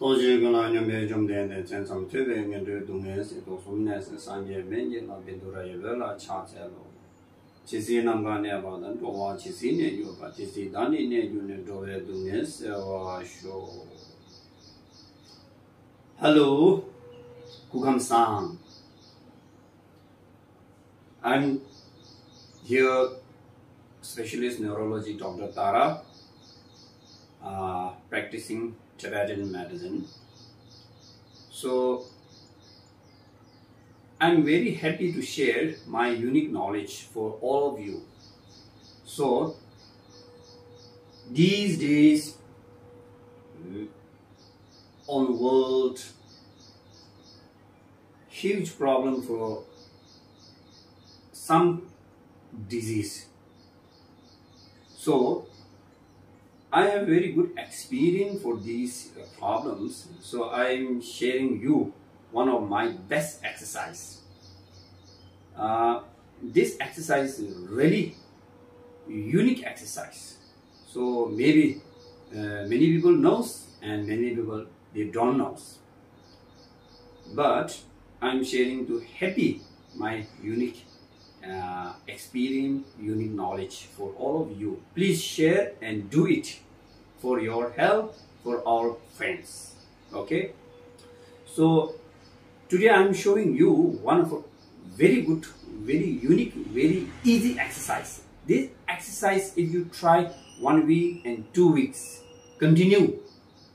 도시구나 좀 되는데 전참 되는 게 동네에서 소문에서 상계 맨이나 빈도라에라 차체로 지시남간에 봐도 도와 지시네 요바 지시단이네 유네 도에 동네에서 쇼 Hello Kukam-san, I'm here specialist neurology Dr. Tara, practicing Tibetan medicine. So I'm very happy to share my unique knowledge for all of you. So these days on world, huge problem for some disease. So I have very good experience for these problems. So I am sharing you one of my best exercise. This exercise is really unique exercise. So maybe many people knows and many people they don't know. But I'm sharing to happy my unique experience, unique knowledge for all of you. Please share and do it for your help, for our friends. Okay. So today I'm showing you one of a very good, very unique, very easy exercise. This exercise, if you try 1 week and 2 weeks, continue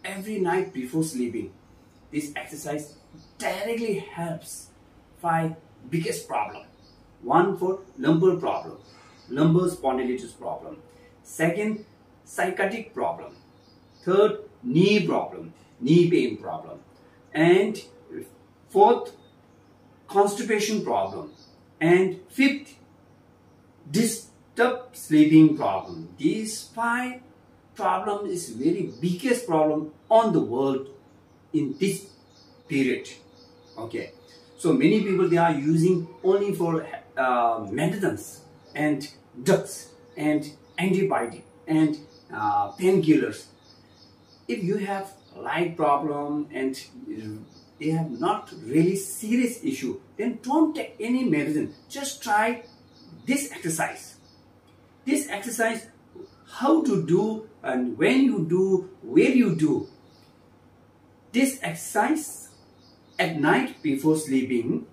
every night before sleeping, this exercise directly helps fight biggest problem. One for lumbar problem, lumbar spondylitis problem. Second, sciatic problem. Third, knee problem, knee pain problem. And fourth, constipation problem. And fifth, disturbed sleeping problem. These 5 problems is very biggest problem on the world in this period. Okay, so many people they are using only for medicines and drugs and antibiotic and painkillers. If you have light problem and they have not really serious issue, then don't take any medicine. Just try this exercise. This exercise, how to do and when you do, where you do. This exercise at night before sleeping,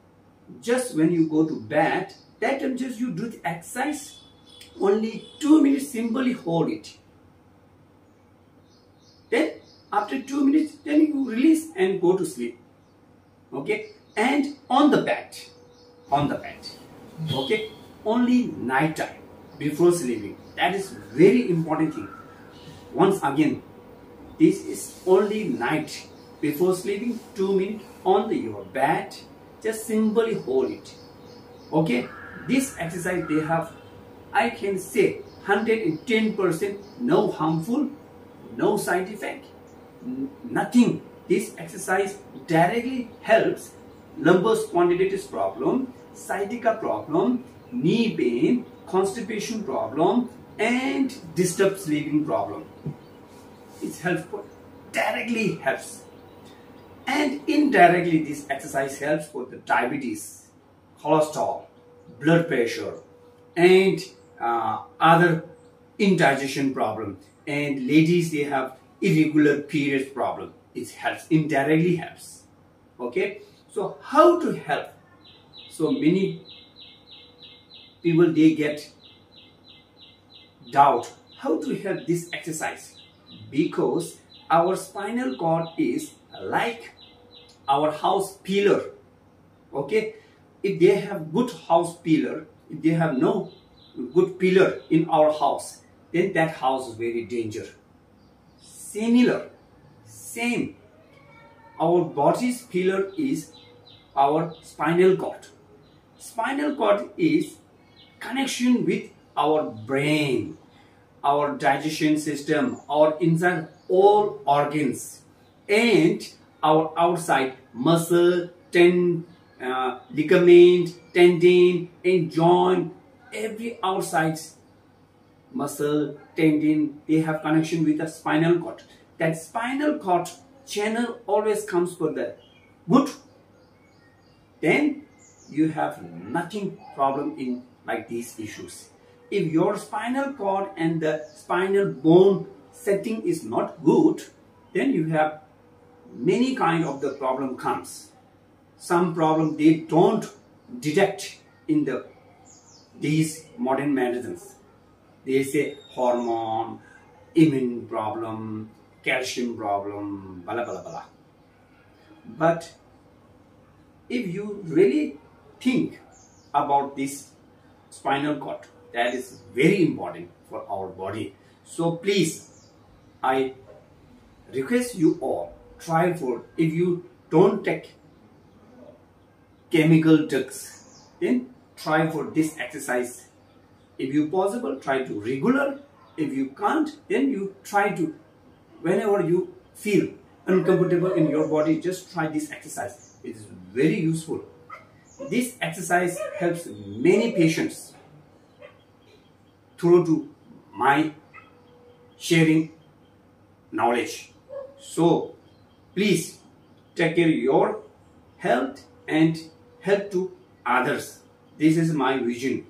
just when you go to bed, that time just you do the exercise, only 2 minutes, simply hold it. Then after 2 minutes, then you release and go to sleep. Okay, and on the bed, okay, only night time before sleeping. That is very important thing. Once again, this is only night before sleeping, 2 minutes on your bed, just simply hold it. Okay, this exercise they have, I can say 110% no harmful, no side effect, nothing. This exercise directly helps lumbar spondylitis problem, sciatica problem, knee pain, constipation problem, and disturbed sleeping problem. It's helpful, directly helps. And indirectly this exercise helps for the diabetes, cholesterol, blood pressure, and other indigestion problem. And ladies, they have irregular periods problem. It helps, indirectly helps. Okay, so how to help? So many people they get doubt how to help this exercise, because our spinal cord is like our house pillar. Okay, if they have good house pillar, if they have no good pillar in our house, then that house is very dangerous. Same, our body's pillar is our spinal cord. Spinal cord is connection with our brain, our digestion system, our inside all organs, and our outside muscle, ligament, tendon, and joint. Every outside muscle, tendon, they have connection with the spinal cord. That spinal cord channel always comes for the good, then you have nothing problem in like these issues. If your spinal cord and the spinal bone setting is not good, then you have many kind of the problem comes. Some problem they don't detect in these modern medicines. They say hormone, immune problem, calcium problem, blah blah blah. But if you really think about this spinal cord, that is very important for our body. So please, I request you all, try for, if you don't take chemical drugs, then try for this exercise. If you possible, try to regular. If you can't, then you try to, whenever you feel uncomfortable in your body, just try this exercise. It is very useful. This exercise helps many patients through to my sharing knowledge. So please take care of your health and help to others. This is my vision.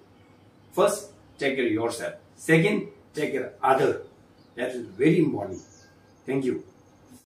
First, take care of yourself. Second, take care of others. That is very important. Thank you.